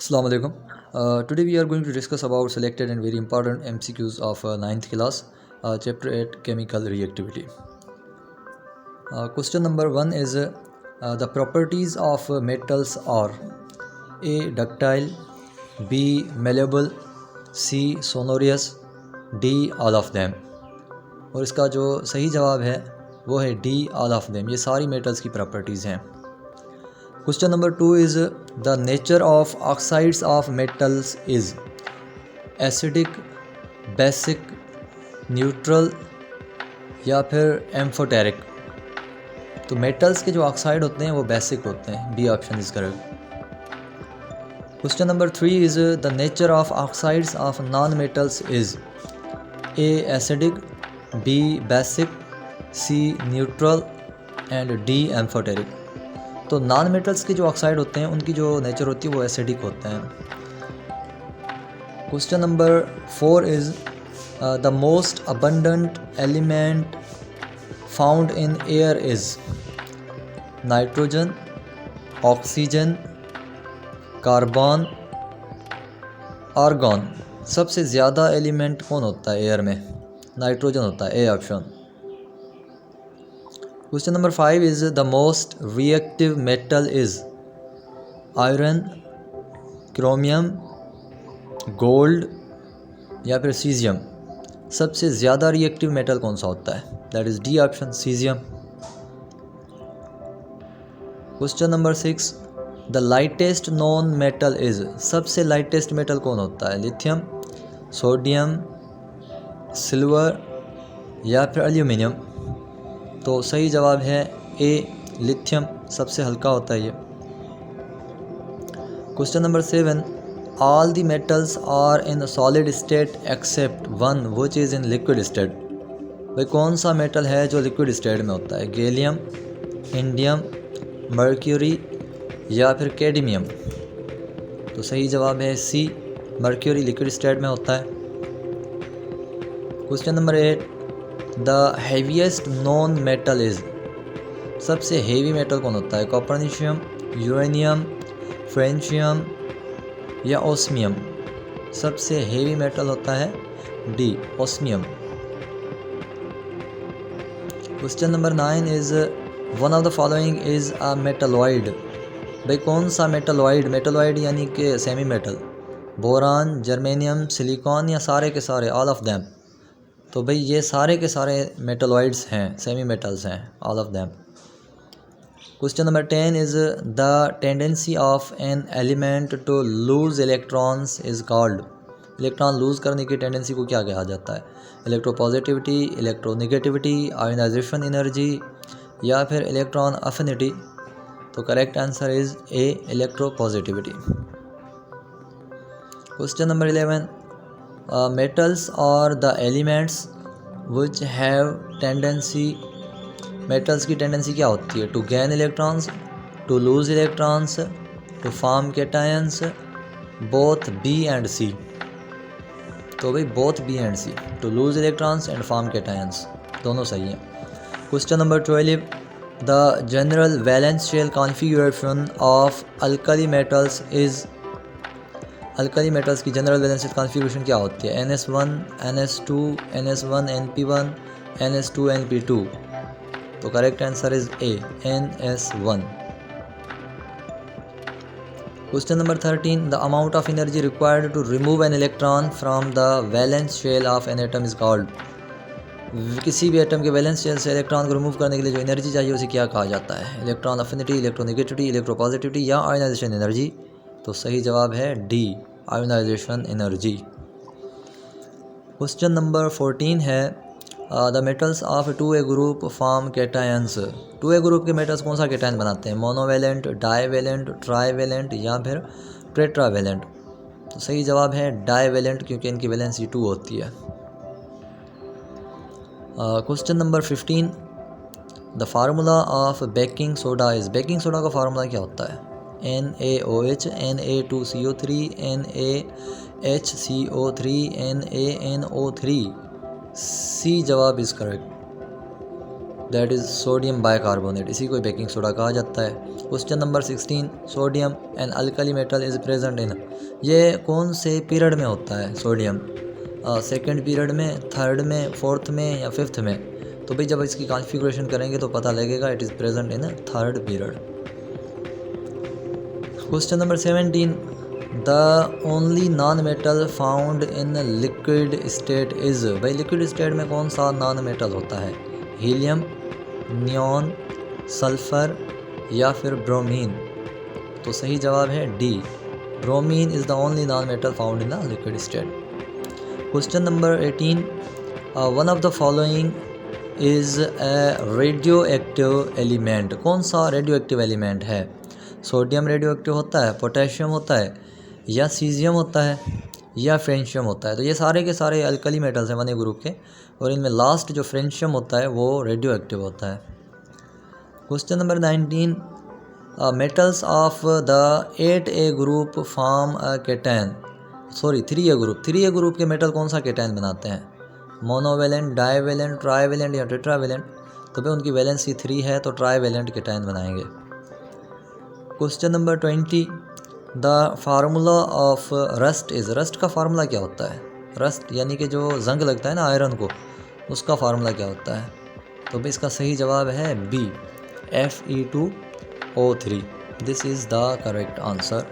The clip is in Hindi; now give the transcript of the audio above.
Assalamu alaikum. Today we are going to discuss about selected and very important MCQs of ninth class, chapter 8 chemical reactivity. Question number 1 is the properties of metals are A. Ductile, B. Malleable, C. Sonorous, D. All of them. और इसका जो सही जवाब है वो है D. All of them. ये सारी metals की properties हैं. Question number 2 is the nature of oxides of metals is acidic, basic, neutral या फिर amphoteric. तो metals के जो ऑक्साइड होते हैं वो बेसिक होते हैं. B option is correct. Question number 3 is the nature of oxides of non-metals is A. acidic, B. basic, C. neutral and D. amphoteric. तो नॉन मेटल्स के जो ऑक्साइड होते हैं उनकी जो नेचर होती है वो एसिडिक होते हैं. Question number 4 is the most abundant element found in air is nitrogen, oxygen, carbon, argon. सबसे ज़्यादा एलिमेंट कौन होता है एयर में? नाइट्रोजन होता है. A option. Question number 5 is the most reactive metal is iron, chromium, gold या फिर cesium. सबसे ज़्यादा रिएक्टिव मेटल कौन सा होता है? That is D option, cesium. Question number 6 the lightest non metal is. सबसे लाइटेस्ट मेटल कौन होता है? लिथियम, सोडियम, सिल्वर या फिर एल्यूमिनियम. तो सही जवाब है ए. लिथियम सबसे हल्का होता है ये. Question number 7 all the metals are in solid state except one which is in liquid state. भाई कौन सा मेटल है जो लिक्विड स्टेट में होता है? गैलियम, इंडियम, मर्क्यूरी या फिर कैडमियम. तो सही जवाब है सी. मर्क्यूरी लिक्विड स्टेट में होता है. Question number 8 the heaviest non metal is. सबसे हेवी मेटल कौन होता है? कॉपरनिशियम, यूरेनियम, फ्रेंशियम या ओस्मियम. सबसे हेवी मेटल होता है D. Osmium. Question number 9 is one of the following is a metalloid. भाई कौन सा मेटलॉइड? मेटलॉइड यानी कि semi metal. Boron, germanium, silicon या सारे के सारे? All of them. तो भाई ये सारे के सारे मेटलॉइड्स हैं, सेमी मेटल्स हैं, all of them. Question number 10 is the tendency of an element to lose electrons is called. Electron lose करने की टेंडेंसी को क्या कहा जाता है? इलेक्ट्रोपॉजिटिविटी, इलेक्ट्रोनेगेटिविटी, आयोनाइजेशन एनर्जी या फिर इलेक्ट्रॉन अफिनिटी. तो correct answer is A. Electropositivity. Question number 11 metals are the elements which have tendency. metals की टेंडेंसी क्या होती है? to gain electrons, to lose electrons, to form cations, both B and C. तो भाई both B and C, to lose electrons and form cations दोनों सही हैं. Question number 12 the general valence shell configuration of alkali metals is. Alkali metals की जनरल वैलेंस शेल कॉन्फ़िगरेशन क्या होती है? NS1, NS2, NS1 NP1, NS2 NP2. तो correct answer is A. NS1. Question number 13 the amount of energy required to remove an electron from the valence shell of an atom is called. किसी भी एटम के वैलेंस शेल से इलेक्ट्रॉन को रिमूव करने के लिए जो एनर्जी चाहिए उसे क्या कहा जाता है? इलेक्ट्रॉन अफिनिटी, इलेक्ट्रोनेगेटिविटी, इलेक्ट्रोपॉजिटिविटी या आयोनाइजेशन एनर्जी. तो सही जवाब है D. Ionisation energy. Question number 14 है the metals of 2A group form cations. 2A group के मेटल्स कौन सा कैटायन बनाते हैं? मोनोवेलेंट, डाईवेलेंट, ट्राईवेलेंट या फिर टेट्रावेलेंट. तो सही जवाब है डाईवेलेंट क्योंकि इनकी वैलेंसी 2 होती है. Question number 15 the formula of baking soda is. Baking soda का फार्मूला क्या होता है? NaOH, Na2CO3, NaHCO3, NaNO3. C जवाब is correct. That is sodium bicarbonate, इसी को बेकिंग सोडा कहा जाता है। Question number 16, sodium an alkali metal is present in, ये कौन से पीरियड में होता है सोडियम? सेकेंड पीरियड में, थर्ड में, फोर्थ में या फिफ्थ में? तो भाई जब इसकी कॉन्फ़िगरेशन करेंगे तो पता लगेगा, it is present in third period. Question number 17, the only non metal found in liquid state is, भाई लिक्विड स्टेट में कौन सा नॉन मेटल होता है? हीलियम, नियॉन, सल्फ़र या फिर ब्रोमीन? तो सही जवाब है D, bromine is the only non metal found in the liquid state. Question number 18, one of the following is a radio active element, कौन सा रेडियो एक्टिव एलिमेंट है? सोडियम रेडियो एक्टिव होता है, पोटेशियम होता है, या सीजियम होता है, या फ्रेंशियम होता है? तो ये सारे के सारे अल्कली मेटल्स हैं 1A ग्रुप के, और इनमें लास्ट जो फ्रेंशियम होता है वो रेडियो एक्टिव होता है। Question number 19, metals of the 8A group form a cation, sorry 3A group के मेटल कौन सा केटैन बनाते हैं? मोनोवेलेंट, डाईवेलेंट, ट्राईवेलेंट या टेट्रावेलेंट? तो भाई उनकी वैलेंसी 3 है, तो ट्राईवेलेंट केटैन बनाएंगे। Question number 20, the formula of rust is, rust का फार्मूला क्या होता है? रस्ट यानी कि जो जंग लगता है ना आयरन को, उसका फार्मूला क्या होता है? तो भाई इसका सही जवाब है B, Fe2O3, this is the correct answer.